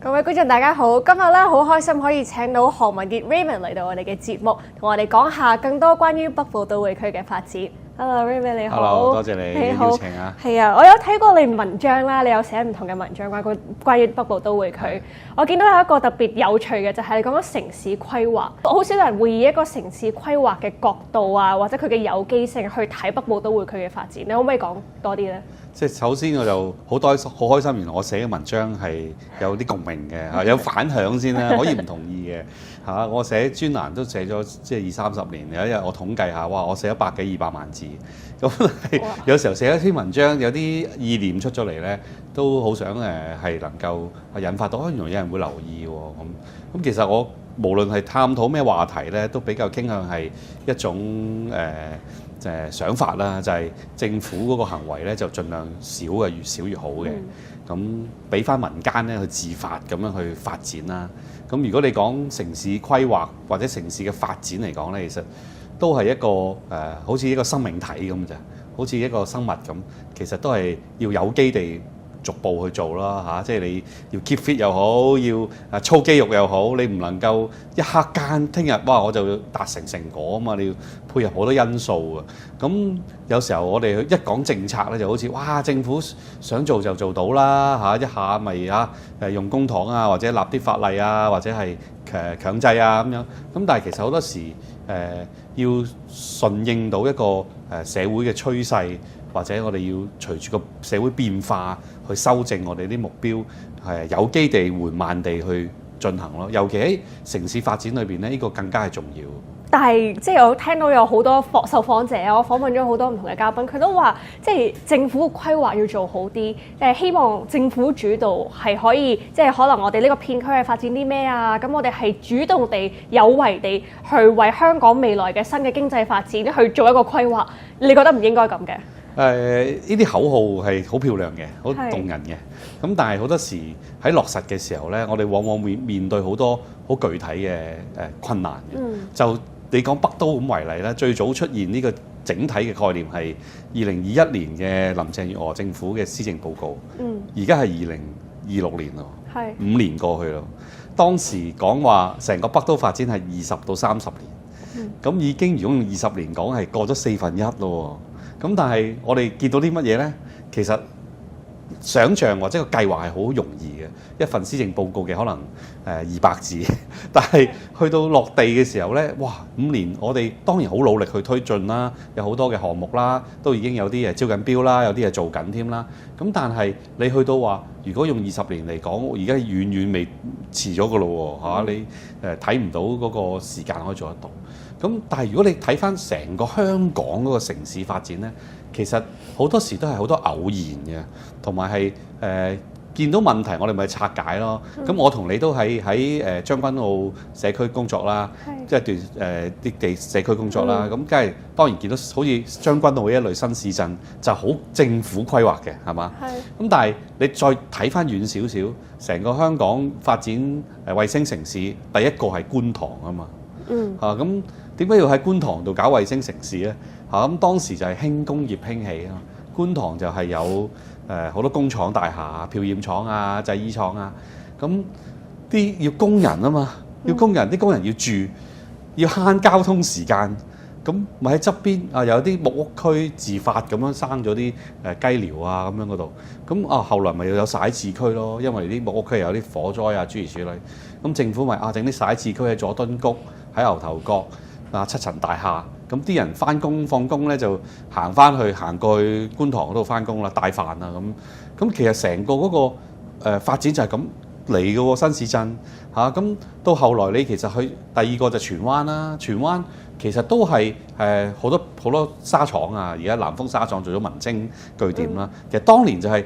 各位觀眾大家好，今日咧好開心可以請到何文傑 Raymond 嚟到我哋嘅節目，同我哋講下更多關於北部都會區嘅發展。Hello Raymond 你好。Hello， 多謝你嘅邀請啊。係啊，我有睇過你文章啦，你有寫唔同嘅文章關於北部都會區。我見到有一個特別有趣嘅就係你講咗城市規劃，好少人會以一個城市規劃嘅角度啊，或者佢嘅有機性去睇北部都會區嘅發展。你可唔可以講多啲咧？即係首先我就好開心，原來我寫嘅文章係有啲共鳴嘅，有反響先啦，可以唔同意嘅嚇。我寫專欄都寫咗即係20-30年，有一日我統計下，哇！我寫咗100幾200萬字，咁有時候寫一篇文章，有啲意念出咗嚟咧，都好想係能夠引發到，原來有人會留意喎。咁其實我無論係探討咩話題咧，都比較傾向係一種想法啦，就係政府嗰個行為咧，就盡量少嘅，越少越好嘅。咁俾翻民間咧去自發咁樣去發展啦。咁如果你講城市規劃或者城市嘅發展嚟講咧，其實都係一個好似一個生命體咁咋，好似一個生物咁，其實都係要有機地逐步去做啦嚇，即係你要 keep fit 又好，要操肌肉又好，你唔能夠一刻間聽日哇我就要達成果啊嘛，你要配合好多因素啊。咁有時候我哋一講政策咧，就好似哇政府想做就做到啦嚇，一下咪用公帑啊，或者立啲法例啊，或者係強制啊咁樣。咁但係其實好多時要順應到一個社會嘅趨勢。或者我哋要隨住個社會變化去修正我哋啲目標，係有機地緩慢地去進行咯。尤其喺城市發展裏邊咧，呢個更加係重要。但係即係我聽到有好多受訪者，我訪問咗好多唔同嘅嘉賓，佢都話即係政府嘅規劃要做好啲，希望政府主導係可以即係可能我哋呢個片區係發展啲咩啊？咁我哋係主動地有為地去為香港未來嘅新嘅經濟發展去做一個規劃。你覺得唔應該咁嘅？呢啲口號係好漂亮嘅，好動人嘅。咁但係好多時喺落實嘅時候呢，我哋往往面對好多好具體嘅困難嘅。就你講北都咁為例啦，最早出現呢個整體嘅概念係2021年嘅林鄭月娥政府嘅施政報告。而家係2026年咯，5年過去咯。當時講話成個北都發展係20到30年，咁已經如果用20年講係過咗1/4咯。咁但係我哋見到啲乜嘢呢？其實想像或者個計劃係好容易嘅，一份施政報告嘅可能200字，但係去到落地嘅時候呢，哇！5年我哋當然好努力去推進啦，有好多嘅項目啦，都已經有啲招緊標啦，有啲做緊添啦。咁但係你去到話，如果用20年嚟講，而家遠遠未遲咗㗎咯喎嚇，你睇唔到嗰個時間可以做得到。咁但係如果你睇翻成個香港嗰個城市發展呢，其實好多時都係好多偶然嘅，同埋係見到問題我哋咪拆解咯。咁我同你都喺將軍澳社區工作啦，即係啲地社區工作啦。咁梗係當然見到好似將軍澳呢一類新市鎮就好政府規劃嘅，係嘛？咁但係你再睇翻遠少少，成個香港發展衛星城市，第一個係觀塘啊嘛。咁點解要喺觀塘度搞衛星城市呢？咁當時就係輕工業興起啊，觀塘就係有好多工廠大廈、漂染廠啊、製衣廠啊，咁啲要工人啊嘛，要工人，啲工人要住，要慳交通時間，咁咪喺側邊有啲木屋區自發咁樣生咗啲雞寮啊咁樣嗰度，咁後來咪又有徙置區咯，因為啲木屋區有啲火災啊諸如此類，咁政府咪整啲徙置區喺佐敦谷、喺牛頭角7層大廈，咁啲人翻工放工咧就行過去觀塘嗰度翻工啦，帶飯啊咁其實成個嗰個發展就係咁嚟嘅喎，新市鎮嚇。咁到後來你其實去第二個就荃灣啦，荃灣其實都係好多紗廠啊，而家南豐紗廠做咗文青據點啦。其實當年就係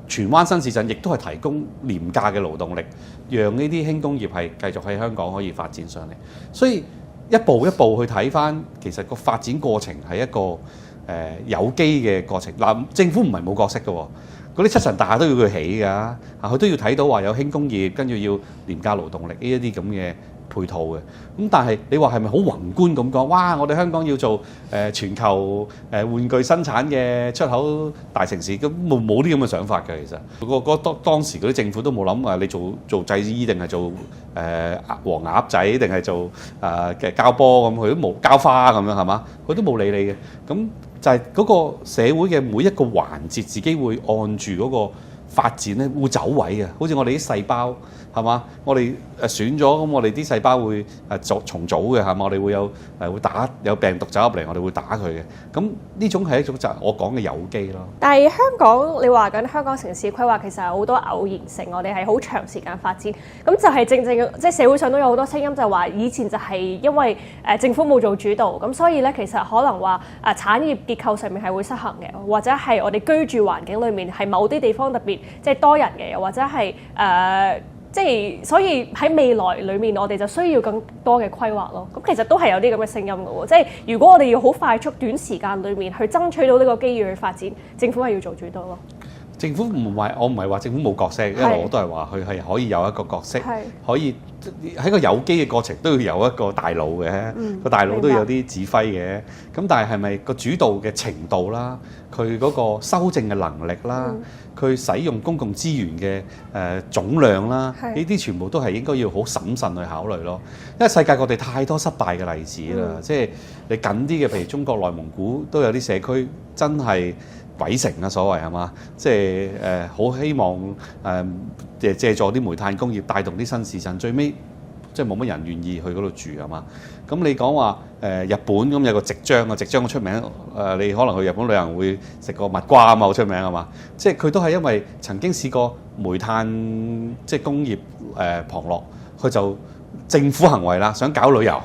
荃灣新市鎮亦都係提供廉價嘅勞動力，讓呢啲輕工業係繼續喺香港可以發展上嚟，所以一步一步去睇翻，其實個發展過程係一個有機嘅過程。政府唔係冇角色嘅喎，嗰啲7層大廈都要佢起㗎，佢都要睇到話有輕工業，跟住要廉價勞動力呢一啲咁嘅配套嘅。咁但係你話係咪好宏觀咁講？哇！我哋香港要做全球玩具生產嘅出口大城市，咁冇啲咁嘅想法嘅。其實當時嗰啲政府都冇諗話你做製衣定係做黃鴨仔定係做嘅膠波咁，佢都冇膠花咁樣係嘛？佢都冇理你嘅。咁就係嗰個社會嘅每一個環節，自己會按住嗰個發展咧，會走位嘅。好似我哋啲細胞係嘛，我哋選咗咁，我哋啲細胞會重組嘅係嘛，我哋會會打有病毒走入嚟，我哋會打佢嘅。咁呢種係一種就係我講嘅有機咯。但係香港，你話緊香港城市規劃其實係好多偶然性，我哋係好長時間發展。咁就係正即係社會上都有好多聲音，就係話以前就係因為政府冇做主導，咁所以咧其實可能話產業結構上面係會失衡嘅，或者係我哋居住環境裏面係某啲地方特別即係多人嘅，又或者係即係所以喺未來裏面，我哋就需要更多嘅規劃咯。咁其實都係有啲咁嘅聲音嘅喎。即係如果我哋要好快速短時間裏面去爭取到呢個機遇去發展，政府係要做主導咯。政府我唔係話政府冇角色，因為我都係話佢係可以有一個角色，可以喺個有機嘅過程都要有一個大腦嘅，個大腦都有啲指揮嘅。咁但係咪個主導嘅程度啦，佢嗰個修正嘅能力啦，佢使用公共資源嘅總量啦，呢啲全部都係應該要好審慎去考慮咯。因為世界各地太多失敗嘅例子啦，即係你近啲嘅，譬如中國內蒙古都有啲社區真係鬼城啊，所謂係嘛？即係好希望借助啲煤炭工業帶動啲新市鎮，最尾即係冇乜人願意去嗰度住係嘛？咁你講話日本咁有個夕張啊，夕張好出名你可能去日本旅行會食個蜜瓜啊嘛，好出名係嘛？即係佢都係因為曾經試過煤炭即係工業旁落，佢就政府行為啦，想搞旅遊。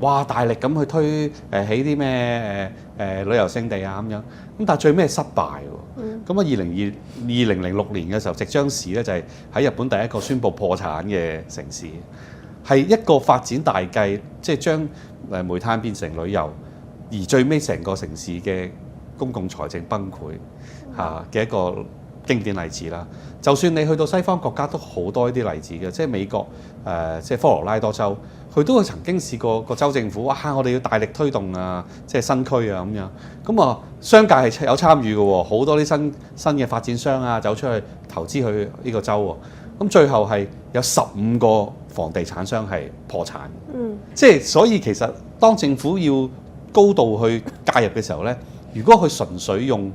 哇！大力咁去推起啲咩旅遊勝地啊咁樣，咁但係最尾係失敗喎。咁啊2006年嘅時候，夕張市咧就係喺日本第一個宣布破產嘅城市，係一個發展大計，即係將煤炭變成旅遊，而最尾成個城市嘅公共財政崩潰嘅一個經典例子啦。就算你去到西方國家都好多呢啲例子嘅，即係美國即係科羅拉多州。佢都曾經試過個州政府，哇！我哋要大力推動啊，即係新區啊咁樣。咁啊，商界係有參與嘅喎，好多啲新嘅發展商啊，走出去投資去呢個州喎。咁最後係有15個房地產商係破產。即係所以其實當政府要高度去介入嘅時候咧，如果佢純粹用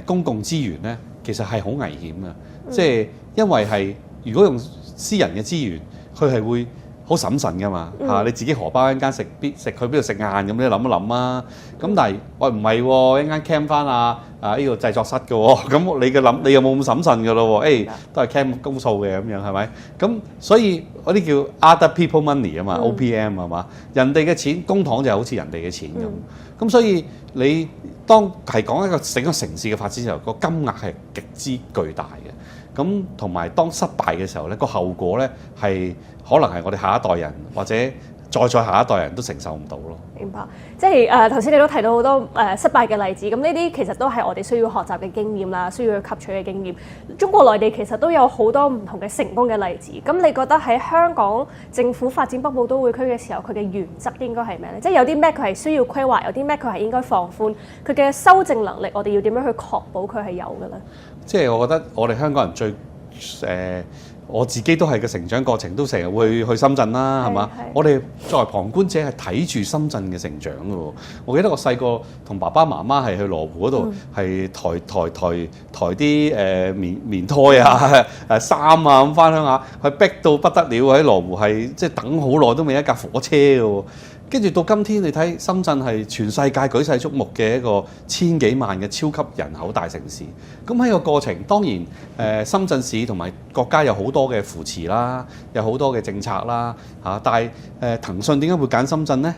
公共資源咧，其實係好危險嘅。即係因為係如果用私人嘅資源，佢係會好審慎㗎嘛嚇，你自己荷包一間食去邊度食晏咁，你諗一諗啊。咁但係喂唔係喎，一間 cam 翻呢個製作室嘅喎，咁你又冇咁審慎㗎咯喎，都係 cam 公數嘅咁樣係咪？咁所以嗰啲叫 other people money 啊嘛，OPM 係嘛？人哋嘅錢公帑就好似人哋嘅錢咁。咁所以你當係講一個整個城市嘅發展時候，個金額係極之巨大嘅。咁同埋當失敗嘅時候咧，個後果咧係可能係我哋下一代人或者再下一代人都承受唔到咯。明白，即係頭先你都提到好多失敗嘅例子，咁呢啲其實都係我哋需要學習嘅經驗啦，需要去吸取嘅經驗。中國內地其實都有好多唔同嘅成功嘅例子。咁你覺得喺香港政府發展北部都會區嘅時候，佢嘅原則應該係咩咧？即係有啲咩佢係需要規劃，有啲咩佢係應該放寬，佢嘅修正能力，我哋要點樣去確保佢係有嘅咧？即係我覺得我哋香港人最我自己都係個成長過程，都成日會去深圳啦，係嘛？我哋作為旁觀者係睇住深圳嘅成長嘅喎。我記得我細個同爸爸媽媽係去羅湖嗰度，係抬啲棉胎啊、衫啊咁翻鄉下，係逼到不得了喺羅湖，係即係等好耐都未一架火車嘅喎。跟住到今天，你睇深圳係全世界舉世矚目嘅一個千幾萬嘅超級人口大城市。咁喺個過程，當然深圳市同埋國家有好多嘅扶持啦，有好多嘅政策啦嚇。但係騰訊點解會揀深圳呢？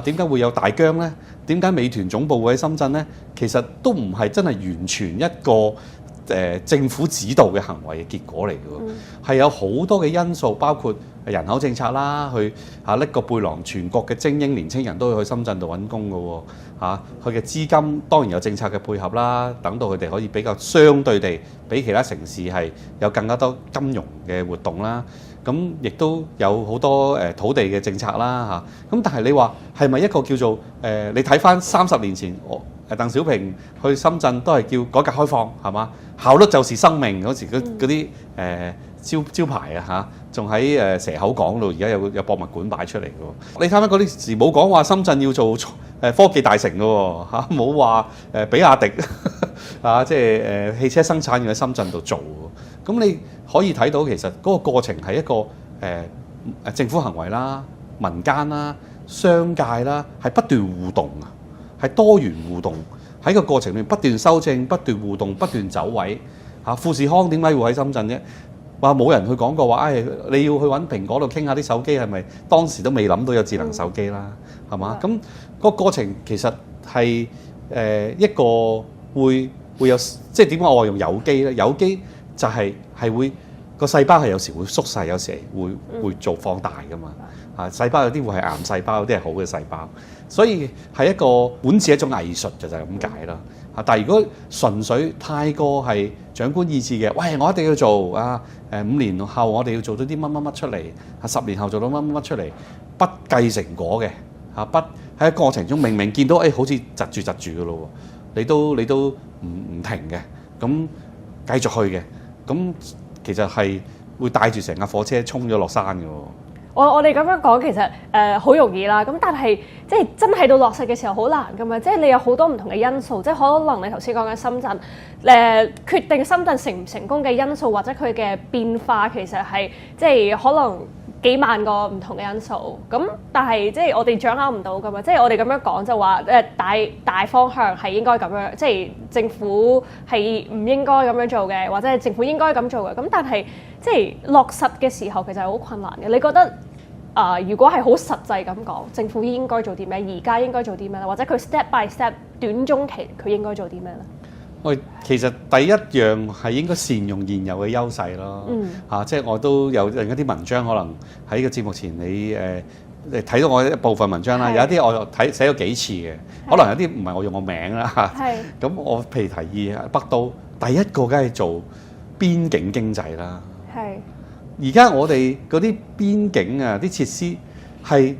點解會有大疆呢？點解美團總部會喺深圳呢？其實都唔係真係完全一個政府指導嘅行為嘅結果嚟嘅喎，係有好多嘅因素，包括人口政策啦，去拎個背囊，全國嘅精英年青人都要去深圳度揾工嘅喎，佢嘅資金當然有政策嘅配合啦，等到佢哋可以比較相對地比其他城市係有更加多金融嘅活動啦，咁亦都有好多土地嘅政策啦嚇，咁但係你話係咪一個叫做你睇翻30年前鄧小平去深圳都係叫改革開放係嘛？效率就是生命嗰時嗰啲招牌啊嚇，仲喺蛇口港度，而家有博物館擺出嚟嘅喎。你睇翻嗰啲時冇講話深圳要做科技大城嘅喎嚇，冇話比亞迪即係汽車生產要喺深圳度做喎。咁你可以睇到其實嗰個過程係一個政府行為啦、民間啦、商界啦，係不斷互動啊。係多元互動，喺個過程裏面不斷修正、不斷互動、不斷走位嚇。富士康點解會喺深圳啫？話冇人去講過話，你要去揾蘋果度傾下啲手機係咪？當時都未諗到有智能手機啦，係嘛？咁個過程其實係一個會有，即係點解我話用有機咧？有機就係會個細胞係有時會縮細，有時會做放大噶嘛。細胞有啲會係癌細胞，有啲係好嘅細胞，所以係一個管治一種藝術就係咁解啦。但係如果純粹太過係長官意志嘅，喂，我一定要做5年後我哋要做到啲乜乜乜出嚟，10年後做到乜乜乜出嚟，不計成果嘅不喺過程中明明見到好似窒住嘅咯喎，你都唔停嘅，咁繼續去嘅，咁其實係會帶住成架火車衝咗落山嘅喎。我哋咁樣講其實好容易啦，咁但係即係真係到落實嘅時候好難噶嘛，即係你有好多唔同嘅因素，即係可能你頭先講緊深圳決定深圳成唔成功嘅因素或者佢嘅變化其實係即係可能幾萬個唔同嘅因素，咁但係即係我哋掌握唔到噶嘛，即係我哋咁樣講就話大方向係應該咁樣，即係政府係唔應該咁樣做嘅，或者係政府應該咁做嘅，咁但係即係落實嘅時候其實係好困難嘅。你覺得如果係好實際咁講，政府應該做啲咩？而家應該做啲咩咧？或者佢 step by step 短中期佢應該做啲咩咧？其實第一樣係應該善用現有嘅優勢咯。即係我都有另一啲文章，可能喺個節目前你睇到我一部分文章啦，有一啲我寫咗幾次嘅，可能有啲唔係我用我名啦。咁我譬如提議北都第一個梗係做邊境經濟啦。而家我哋嗰啲邊境啲設施係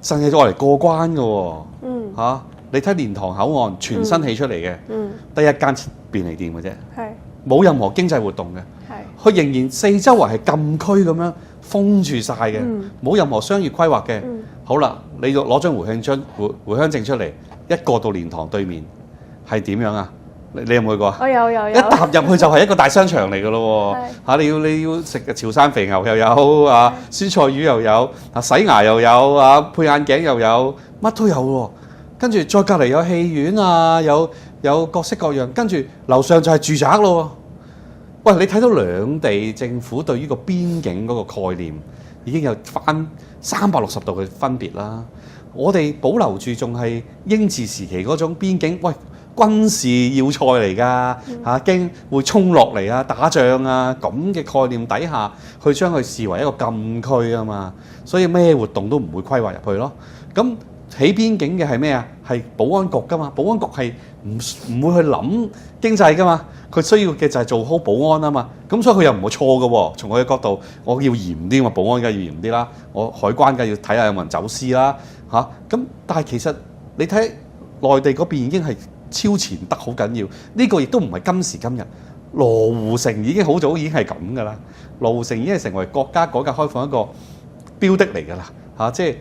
淨係攞嚟過關嘅喎。你睇蓮塘口岸全新起出嚟嘅，得一間便利店嘅啫，冇任何經濟活動嘅，佢仍然四周圍係禁區咁樣封住晒嘅，冇任何商業規劃嘅。好啦，你攞張回鄉證出嚟，一過到蓮塘對面係點樣啊？你有冇去過啊？我有。一踏入去就係一個大商場嚟嘅咯喎。你要食潮汕肥牛又有酸菜魚又有洗牙又有配眼鏡又有，乜都有喎。跟住再隔離有戲院有各式各樣，跟住樓上就係住宅咯。喂，你睇到兩地政府對於個邊境嗰個概念已經有翻360度嘅分別啦。我哋保留住仲係英治時期嗰種邊境，喂，軍事要塞嚟㗎，驚會衝落嚟打仗咁嘅概念底下，去將佢視為一個禁區啊嘛，所以咩活動都唔會規劃入去咯。咁起邊境嘅係咩啊？係保安局㗎嘛，保安局係唔會去諗經濟㗎嘛，佢需要嘅就係做好保安啊嘛。咁所以佢又唔會錯㗎喎。從佢嘅角度，我要嚴啲嘛，保安梗係要嚴啲啦，我海關梗係要睇下有冇人走私啦咁但係其實你睇內地嗰邊已經係超前得好緊要，呢個亦都唔係今時今日。羅湖城已經好早已經係咁㗎啦，羅湖城已經係成為國家改革開放一個標的嚟㗎啦即係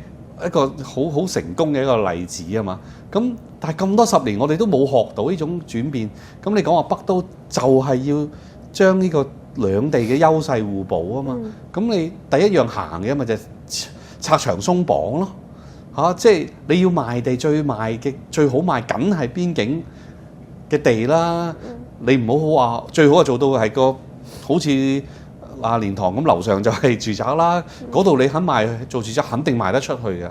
一個好成功嘅一個例子啊嘛。咁但係咁多10年，我哋都冇學到呢種轉變。咁你講話北都就係要將呢個兩地嘅優勢互補啊嘛。咁你第一樣行嘅咪就係拆牆鬆綁咯。即係你要賣地最好賣，梗係邊境嘅地啦。你唔好話最好做到係個好似蓮塘咁，樓上就係住宅啦。嗰度你肯賣做住宅，肯定賣得出去嘅。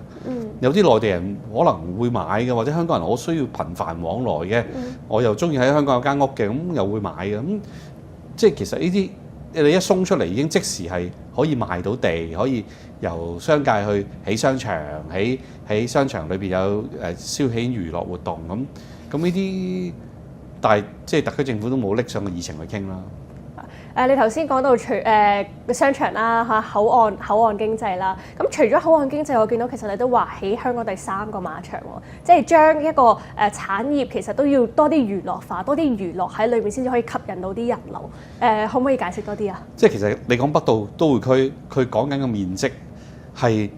有啲內地人可能會買嘅，或者香港人好需要頻繁往來嘅，我又中意喺香港有間屋嘅，咁又會買嘅。咁即係其實呢啲你一鬆出嚟，已經即時係可以賣到地，可以由商界去起商場，喺商場裏邊有消遣娛樂活動咁呢啲，但係即係特區政府都冇拎上個議程去傾啦。你頭先講到商場啦嚇，口岸經濟啦，咁除咗口岸經濟，我見到其實你都話喺香港第3個馬場喎，即係將一個產業其實都要多啲娛樂化，多啲娛樂喺裏面先至可以吸引到啲人流。可唔可以解釋多啲啊？即係其實你講北部都會區，佢講緊嘅面積係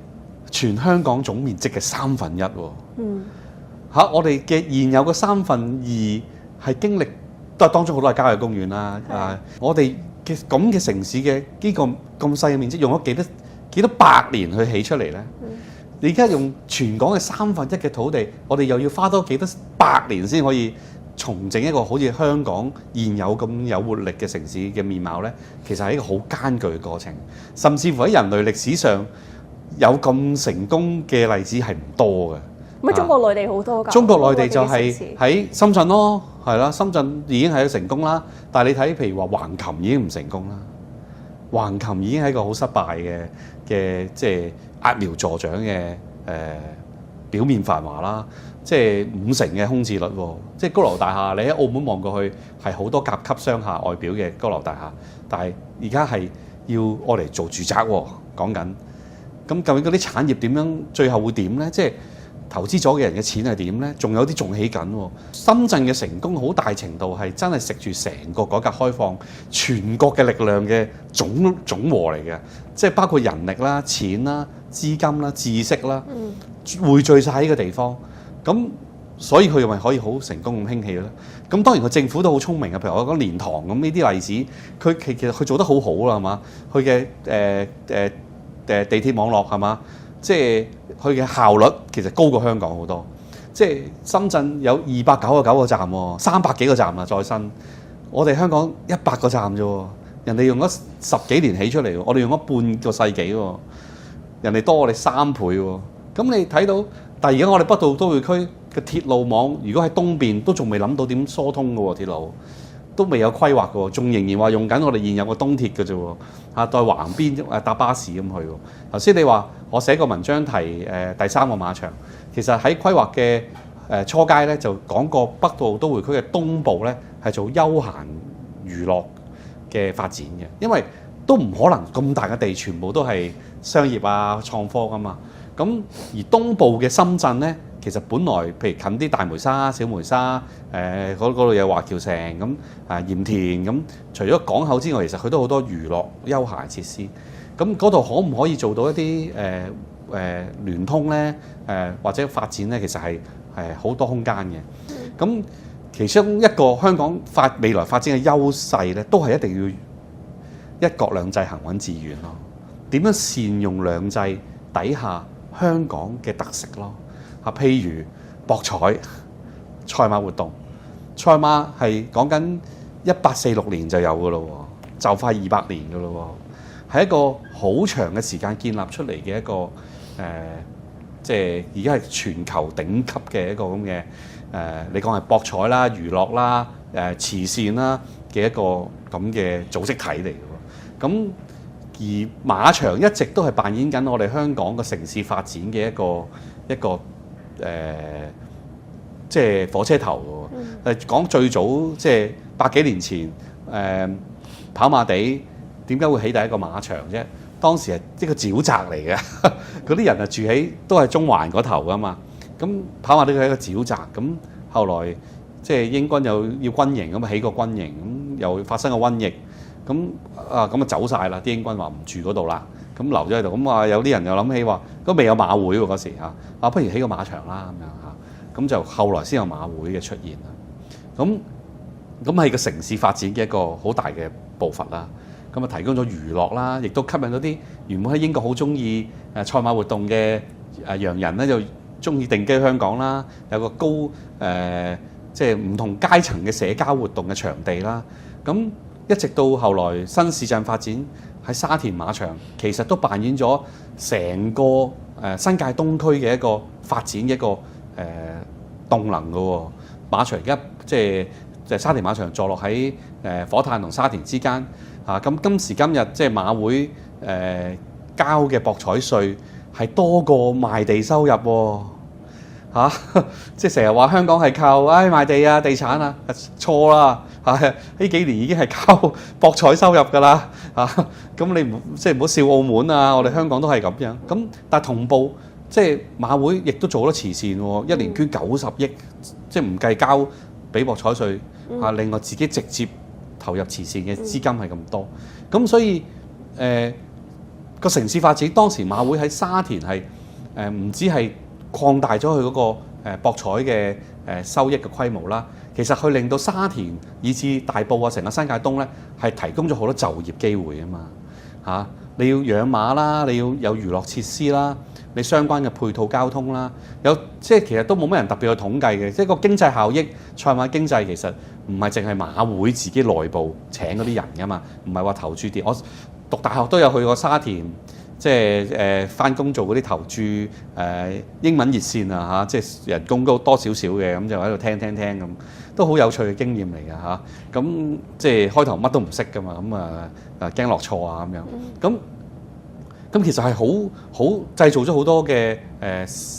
全香港總面積嘅1/3喎。我哋嘅現有嘅2/3係經歷。當中好多係郊野公園啦，我哋嘅咁嘅城市嘅呢個咁細嘅面積，用咗幾多百年去起出嚟咧？你而家用全港嘅1/3嘅土地，我哋又要花多幾多百年先可以重整一個好似香港現有咁有活力嘅城市嘅面貌咧？其實係一個好艱巨嘅過程，甚至乎喺人類歷史上有咁成功嘅例子係唔多嘅。咁中國內地好多㗎。中國內地就係喺深圳咯，係啦，深圳已經係成功啦。但係你睇譬如話橫琴已經唔成功啦，橫琴已經係一個好失敗嘅即係揠苗助長嘅表面繁華啦，即係50%嘅空置率喎。即係高樓大廈，你喺澳門望過去係好多甲級商廈外表嘅高樓大廈，但係而家係要愛嚟做住宅喎。講緊咁究竟嗰啲產業點樣最後會點咧？即係投資咗嘅人嘅錢係點呢？仲有啲仲起緊喎。深圳嘅成功好大程度係真係食住成個改革開放全國嘅力量嘅總和嚟嘅，即係包括人力啦、錢啦、資金啦、知識啦，匯聚晒喺個地方。咁所以佢咪可以好成功咁興起咧？咁當然個政府都好聰明嘅，譬如我講蓮塘咁呢啲例子，佢其實佢做得好好啦，係嘛？佢嘅地鐵網絡係嘛？即係佢嘅效率其實高過香港好多，即係深圳有299個站喎，300幾個站啦再新，我哋香港100個站啫喎，人哋用咗10幾年起出嚟喎，我哋用咗半個世紀喎，人哋多我哋3倍喎。咁你睇到，但係而家我哋北部都會區嘅鐵路網，如果喺東邊都仲未諗到點疏通嘅喎，鐵路都未有規劃嘅喎，仲仍然話用緊我哋現有嘅東鐵嘅啫喎，在橫邊搭巴士咁去喎。頭先你話我寫個文章提第3個馬場，其實喺規劃嘅初階咧就講過北部都會區嘅東部咧係做休閒娛樂嘅發展嘅，因為都唔可能咁大嘅地全部都係商業啊創科噶嘛。咁而東部嘅深圳咧，其實本來譬如近啲大梅沙、小梅沙，嗰度有華僑城咁鹽田咁，除咗港口之外，其實佢都好多娛樂休閒設施。咁嗰度可唔可以做到一啲聯通咧？或者發展咧，其實係好多空間嘅。咁其中一個香港未來發展嘅優勢咧，都係一定要一國兩制行穩致遠咯。點樣善用兩制底下香港嘅特色咯？譬如博彩、賽馬活動，賽馬係講緊1846年就有嘅咯，就快200年嘅咯，係一個好長嘅時間建立出嚟嘅一個即係而家係全球頂級嘅一個咁嘅你講係博彩啦、娛樂啦、慈善啦嘅一個咁嘅組織體嚟嘅。咁而馬場一直都係扮演緊我哋香港個城市發展嘅一個即係火車頭喎。講最早即係100幾年前跑馬地點解會起第一個馬場啫？當時係一個沼澤嚟嘅，嗰啲人住喺都係中環嗰頭噶嘛。咁跑馬地佢係一個沼澤，咁後來即係英軍又要軍營，咁起個軍營，咁又發生個瘟疫，咁走晒啦。啲英軍話唔住嗰度啦，咁留咗喺度。咁有啲人又諗起話，都未有馬會喎嗰時嚇，不如起個馬場啦咁樣嚇。咁就後來先有馬會嘅出現啦。咁係個城市發展嘅一個好大嘅步伐啦。咁提供咗娛樂啦，亦都吸引咗啲原本喺英國好中意賽馬活動嘅洋人咧，就中意定居香港啦。有個高即係唔同階層嘅社交活動嘅場地啦。咁一直到後來新市鎮發展喺沙田馬場，其實都扮演咗成個新界東區嘅一個發展嘅一個動能嘅喎。馬場而家即係沙田馬場坐落喺火炭同沙田之間啊。咁今時今日即係馬會交嘅博彩稅係多過賣地收入喎。即係成日話香港係靠賣地啊、地產啊，錯啦嚇！呢幾年已經係靠博彩收入㗎啦嚇。咁你唔好笑澳門啊，我哋香港都係咁樣。咁但係同步即係馬會亦都做咗慈善喎，一年捐90億，即係唔計交俾博彩稅嚇，另外自己直接投入慈善嘅資金係咁多。咁所以個城市發展當時馬會喺沙田係唔止係擴大咗佢嗰個博彩嘅收益嘅規模啦，其實佢令到沙田以至大埔啊，成個新界東咧係提供咗好多就業機會啊嘛嚇！你要養馬啦，你要有娛樂設施啦，你相關嘅配套交通啦，即係其實都冇乜人特別去統計嘅，即係個經濟效益，賽馬經濟其實唔係淨係馬會自己內部請嗰啲人噶嘛，唔係話投注啲。我讀大學都有去過沙田。即係返工做嗰啲投注英文熱線啊嚇，即係人工都多少少嘅，咁就喺度聽咁，都好有趣嘅經驗嚟㗎嚇。咁即係開頭乜都唔識㗎嘛，咁驚落錯啊咁樣。咁其實係好製造咗好多嘅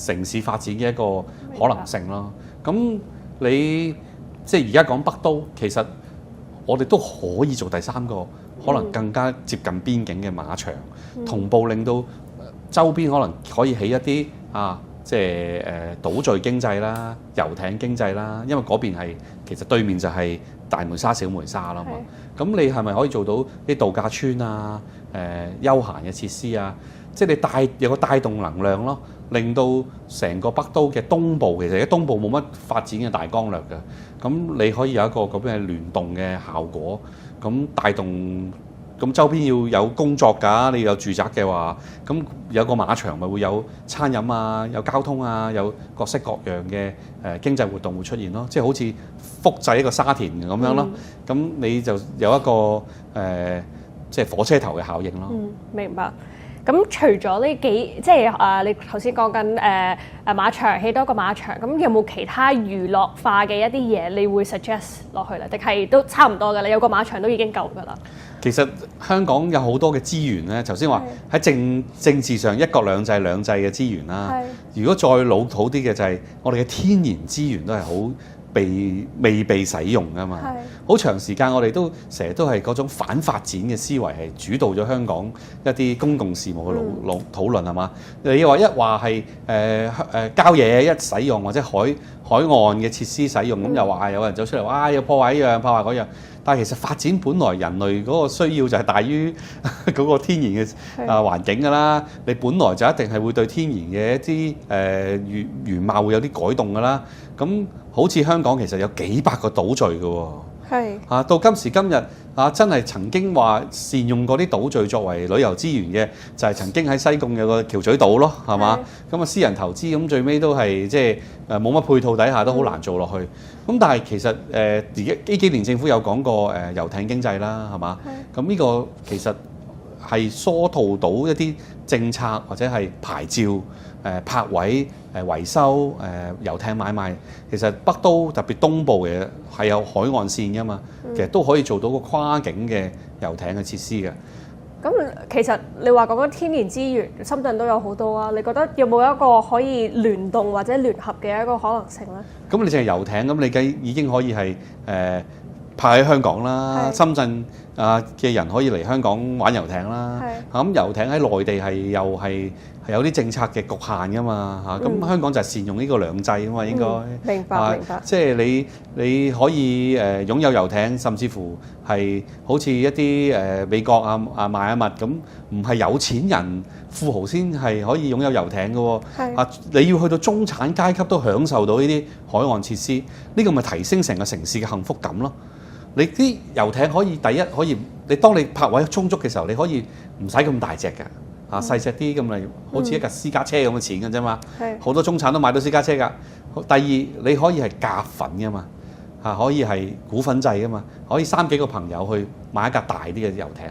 城市發展嘅一個可能性咯。咁你即係而家講北都，其實我哋都可以做第三個。可能更加接近邊境嘅馬場，同步令到周邊可能可以起一啲即係島嶼經濟啦、遊艇經濟啦，因為嗰邊係其實對面就係大梅沙、小梅沙啦嘛。咁你係咪可以做到啲度假村啊、休閒嘅設施啊？即係你有個帶動能量咯，令到成個北都嘅東部，其實喺東部冇乜發展嘅大綱略嘅，咁你可以有一個咁嘅聯動嘅效果。咁帶動，咁周邊要有工作㗎，你要有住宅嘅話，咁有個馬場咪會有餐飲啊，有交通啊，有各式各樣嘅經濟活動會出現咯，即係好似複製一個沙田咁樣咯。咁你就有一個即係火車頭嘅效應咯。明白。咁除咗呢幾，即係你頭先講緊馬場起多個馬場，咁有冇其他娛樂化嘅一啲嘢，你會 suggest 落去咧？定係都差唔多㗎啦？有個馬場都已經夠㗎啦。其實香港有好多嘅資源咧，頭先話喺政治上一國兩制嘅資源啦。如果再老土啲嘅就係我哋嘅天然資源都係好未被使用㗎嘛，好長時間我哋都成日都係嗰種反發展嘅思維係主導咗香港一啲公共事務嘅討論係嘛？你話一話係郊野一使用或者海岸嘅設施使用，咁又話有人走出嚟話要破壞呢樣破壞嗰樣，但係其實發展本來人類嗰個需要就係大於嗰個天然嘅環境㗎啦，你本來就一定係會對天然嘅一啲原貌會有啲改動㗎啦，咁。好似香港其實有幾百個島嶼嘅喎，到今時今日真係曾經話善用過啲島嶼作為旅遊資源嘅，就係曾經喺西貢有個橋咀島咯，係嘛？咁私人投資咁最尾都係即係冇乜配套底下都好難做落去。咁但係其實而家呢幾年政府有講過遊艇經濟啦，係嘛？咁呢個其實係疏導到一啲政策或者係牌照。泊位、維修、遊艇買賣，其實北都特別東部嘅係有海岸線㗎嘛，其實都可以做到個跨境嘅遊艇嘅設施嘅。咁其實你話講緊天然資源，深圳都有好多啊。你覺得有冇一個可以聯動或者聯合嘅一個可能性咧？咁你淨係遊艇，咁你已經可以係泊喺香港啦，深圳嘅人可以嚟香港玩遊艇啦。咁遊艇喺內地又係有啲政策嘅局限噶嘛嚇。咁香港就係善用呢個兩制啊嘛，應該。明白。即係你可以擁有遊艇，甚至乎係好似一啲美國邁阿密咁，唔係有錢人富豪先係可以擁有遊艇嘅喎。你要去到中產階級都享受到呢啲海岸設施，呢個咪提升成個城市嘅幸福感咯。你啲遊艇可以第一可以，你當你泊位充足嘅時候，你可以唔使咁大隻㗎，細隻啲咁嚟，好似一架私家車咁嘅錢㗎啫嘛。好多中產都買到私家車㗎。第二你可以係夾份㗎嘛，可以係股份制㗎嘛，可以3幾個朋友去買一架大啲嘅遊艇。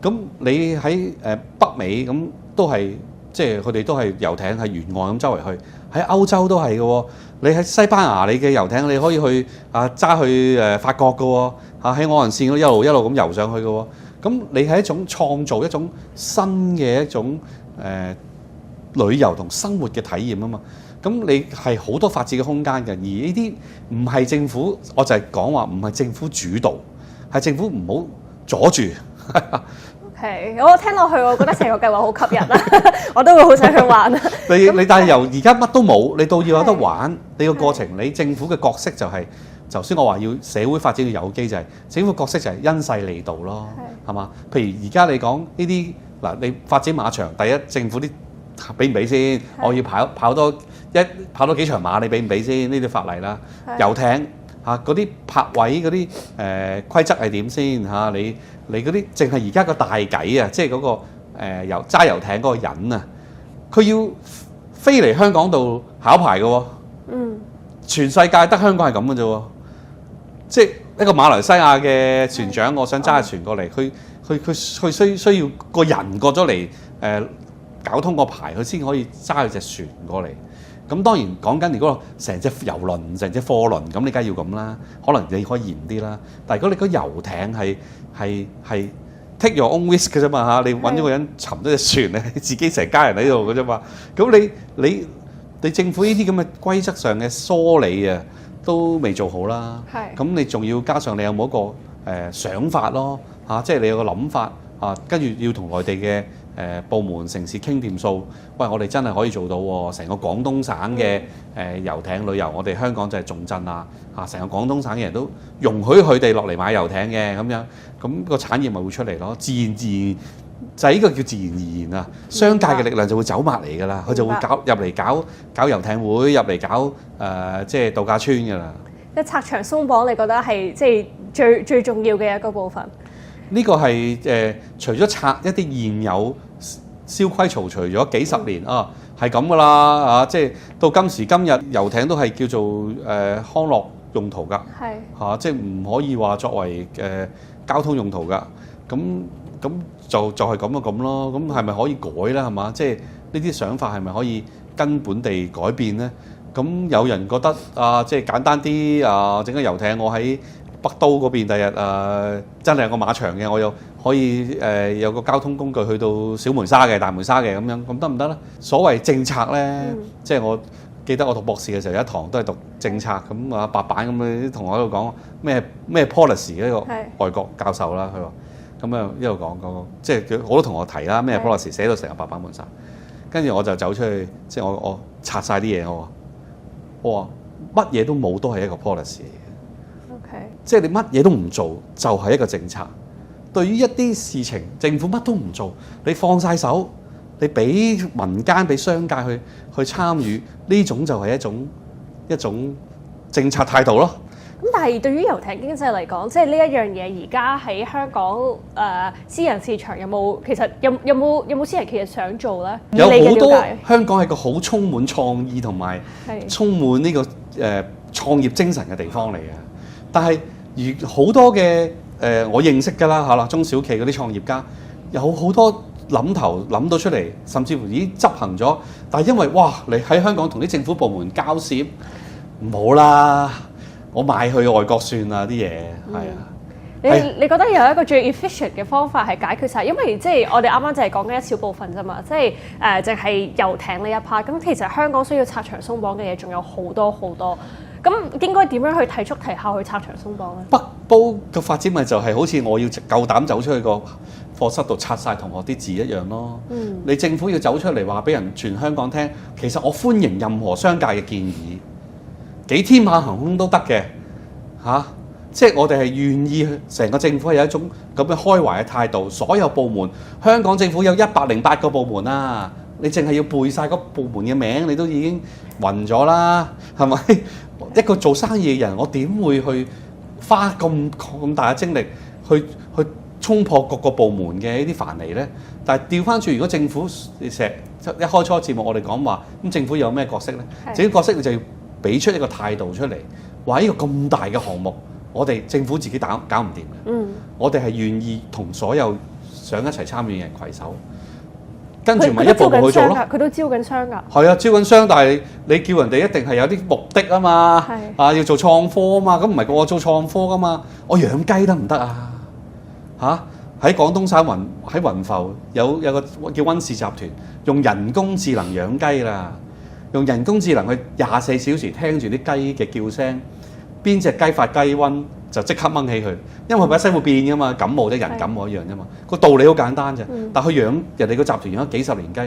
咁你喺北美咁都係即係佢哋都係遊艇係沿岸咁周圍去。喺歐洲都係嘅喎，你喺西班牙你嘅遊艇你可以去揸去法國嘅喎，喺岸線嗰度一路咁遊上去嘅喎。咁你係一種創造一種新嘅一種旅遊同生活嘅體驗啊嘛。咁你係好多發展嘅空間嘅，而呢啲唔係政府，我就係講話唔係政府主導，係政府唔好阻住。係，我聽落去，我覺得成個計劃好吸引啊！我都會好想去玩啊！你但係由而家乜都冇，你到要有得玩，你個過程，你政府嘅角色就係，頭先我話要社會發展要有機，就係政府角色就係因勢利導咯，係嘛？譬如而家你講呢啲嗱，你發展馬場，第一政府啲俾唔俾先？我要跑多幾場馬，你俾唔俾先？呢啲法例啦，遊艇。嗰啲泊位嗰啲規則係點先嚇？你嗰啲淨係而家個大計啊，即係嗰個揸遊艇嗰個人啊，佢要飛嚟香港度考牌嘅喎。全世界得香港係咁嘅啫喎。即係一個馬來西亞嘅船長，我想揸架船過嚟，佢需要個人過咗嚟搞通個牌，佢先可以揸佢隻船過嚟。咁當然講緊，如果成隻遊輪、成隻貨輪，咁你梗係要咁啦。可能你可以嚴啲啦。但係如果你個遊艇係 take your own risk 嘅啫嘛嚇，你揾咗個人沉咗隻船，你自己成家人喺度嘅啫嘛。咁你政府呢啲咁嘅規則上嘅梳理啊，都未做好啦。咁你仲要加上你有冇一個想法咯嚇，即係你有個諗法啊，跟住要同內地嘅部門城市傾掂數，喂，我哋真係可以做到喎！成個廣東省嘅遊艇旅遊，我哋香港就係重鎮啊！成個廣東省嘅人都容許佢哋落嚟買遊艇嘅咁樣，咁個產業咪會出嚟咯。自然就係呢個叫自然而然啊！商界嘅力量就會走埋嚟㗎啦，佢就會入嚟搞遊艇會，入嚟搞即係度假村㗎啦。即係拆牆鬆綁，你覺得係即係最重要嘅一個部分？呢個係除咗拆一啲現有蕭規曹隨咗幾十年係咁噶啦即係到今時今日，遊艇都係叫做康樂用途㗎，即係唔可以話作為交通用途㗎。咁就係咁咁咯。咁係咪可以改咧？係嘛？即係呢啲想法係咪可以根本地改變咧？咁有人覺得即係簡單啲整個遊艇，我喺北都嗰邊第日真係有個馬場嘅，我又可以有個交通工具去到小梅沙嘅、大梅沙嘅咁樣，咁得唔得咧？所謂政策咧，即係我記得我讀博士嘅時候有一堂都係讀政策咁白板咁樣，啲同學喺度講咩 policy 呢個外國教授啦，佢話咁啊一路講，即係好多同學提啦咩 policy 寫到成個白板滿晒，跟住我就走出去，即係我拆晒啲嘢，我話乜嘢都冇都係一個 policy。即係你乜嘢都唔做，就係一個政策。對於一啲事情，政府乜都唔做，你放晒手，你俾民間、俾商界去參與，呢種就係一種政策態度咯。咁但係對於遊艇經濟嚟講，即係呢一樣嘢，而家喺香港私人市場有冇其實有冇私人企業想做咧？有好多香港係個好充滿創意同埋充滿呢個創業精神嘅地方嚟嘅。但係好多嘅我認識㗎啦中小企嗰啲創業家有好多諗到出嚟，甚至乎已經執行咗。但係因為你喺香港同啲政府部門交涉，唔好啦，我賣去外國算啦啲嘢，你覺得有一個最 efficient 嘅方法係解決晒？因為即係我哋啱啱就係講緊一小部分啫嘛，即係淨係遊艇呢一 part。咁其實香港需要拆牆鬆綁嘅嘢仲有好多好多。咁應該點樣去提速提效去拆牆鬆綁咧？北煲嘅發展咪就係好似我要夠膽走出去個課室度拆晒同學啲字一樣咯。你政府要走出嚟話俾人全香港聽，其實我歡迎任何商界嘅建議，幾天馬行空都得嘅即係我哋係願意成個政府係有一種咁嘅開懷嘅態度。所有部門，香港政府有108個部門啊，你淨係要背晒個部門嘅名，你都已經暈咗啦，係咪？一個做生意嘅人，我點會去花咁大嘅精力去衝破各個部門嘅呢啲樊籬咧？但係調翻轉，如果政府成日一開初節目我哋講話，咁政府有咩角色咧？政府角色你就要俾出一個態度出嚟，話呢個咁大嘅項目，我哋政府自己搞唔掂嘅。我哋係願意同所有想一齊參與嘅人攜手，跟住咪一步步去做咯。佢都招緊商㗎。係啊，招緊商，但係你叫人哋一定係有啲目的啊嘛。要做創科啊嘛，咁唔係個個做創科㗎嘛。我養雞得唔得啊？喺廣東省喺雲浮有個叫溫氏集團，用人工智能養雞啦，用人工智能去24小時聽住啲雞嘅叫聲，邊隻雞發雞瘟就即刻掹起佢，因為佢把聲會變㗎嘛，感冒啫，人感冒一樣啫嘛，個道理好簡單啫。但佢養人哋個集團養咗幾十年雞，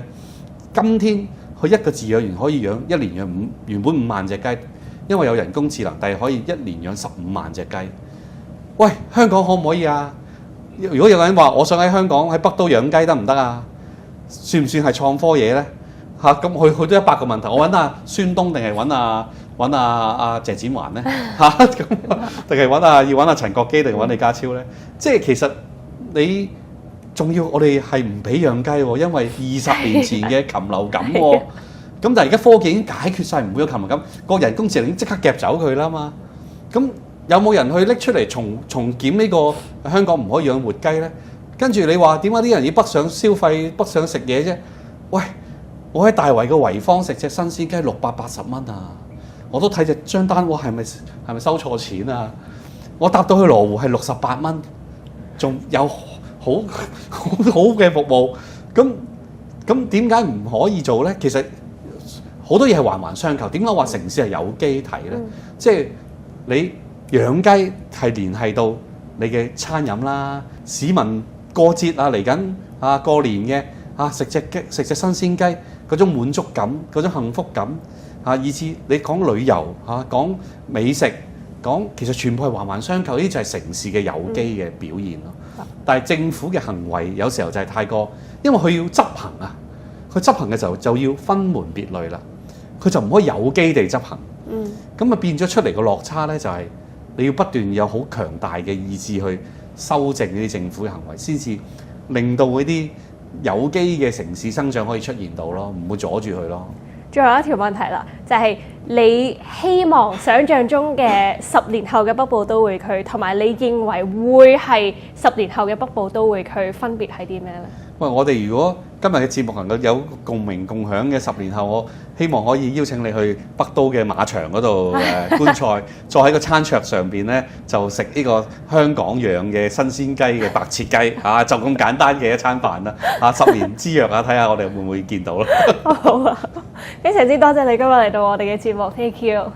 今天佢一個飼養員可以養一年養原本5萬隻雞，因為有人工智能，但係可以一年養15萬隻雞。喂，香港可唔可以啊？如果有個人話我想喺香港喺北都養雞得唔得啊？算唔算係創科嘢咧？咁佢都100個問題，我揾阿孫東定係揾阿謝展寰咧？咁定係要揾阿陳國基定係揾李家超咧？即係其實你仲要我哋係唔俾養雞喎，因為20年前嘅禽流感喎。咁但係而家科技已經解決晒，唔會有禽流感，個人工智能已經即刻夾走佢啦嘛。咁有冇人去拎出嚟重檢呢個香港唔可以養活雞咧？跟住你話點解啲人要北上消費、北上食嘢啫？喂，我喺大圍個圍坊食隻新鮮雞680蚊啊！我都睇隻張單，我係咪收錯錢啊？我搭到去羅湖係68蚊，仲有好嘅服務。咁點解唔可以做咧？其實好多嘢係環環相扣。點解話城市係有機體咧？即係你養雞係聯繫到你嘅餐飲啦，市民過節啊嚟緊過年嘅食隻新鮮雞嗰種滿足感、嗰種幸福感以至你講旅遊講美食其實全部係環環相扣，呢啲就係城市嘅有機嘅表現咯。但係政府嘅行為有時候就係太過，因為佢要執行佢執行嘅時候就要分門別類啦，佢就唔可以有機地執行。咁變咗出嚟個落差咧，就係你要不斷有好強大嘅意志去修正呢啲政府嘅行為，先至令到嗰啲有機嘅城市生長可以出現到咯，唔會阻住佢咯。最後一條問題啦，就係你希望想像中嘅10年後嘅北部都會區，同埋你認為會係10年後嘅北部都會區分別係啲咩咧？喂，我哋如果今日嘅節目能夠有共鳴共享嘅10年後，我希望可以邀請你去北都嘅馬場嗰度觀賽，再喺個餐桌上邊咧就食呢個香港養嘅新鮮雞嘅白切雞就咁簡單嘅一餐飯啦10年之約睇下我哋會唔會見到咯。好啊，非常之多謝你今日嚟到我哋嘅節目 ，Thank you。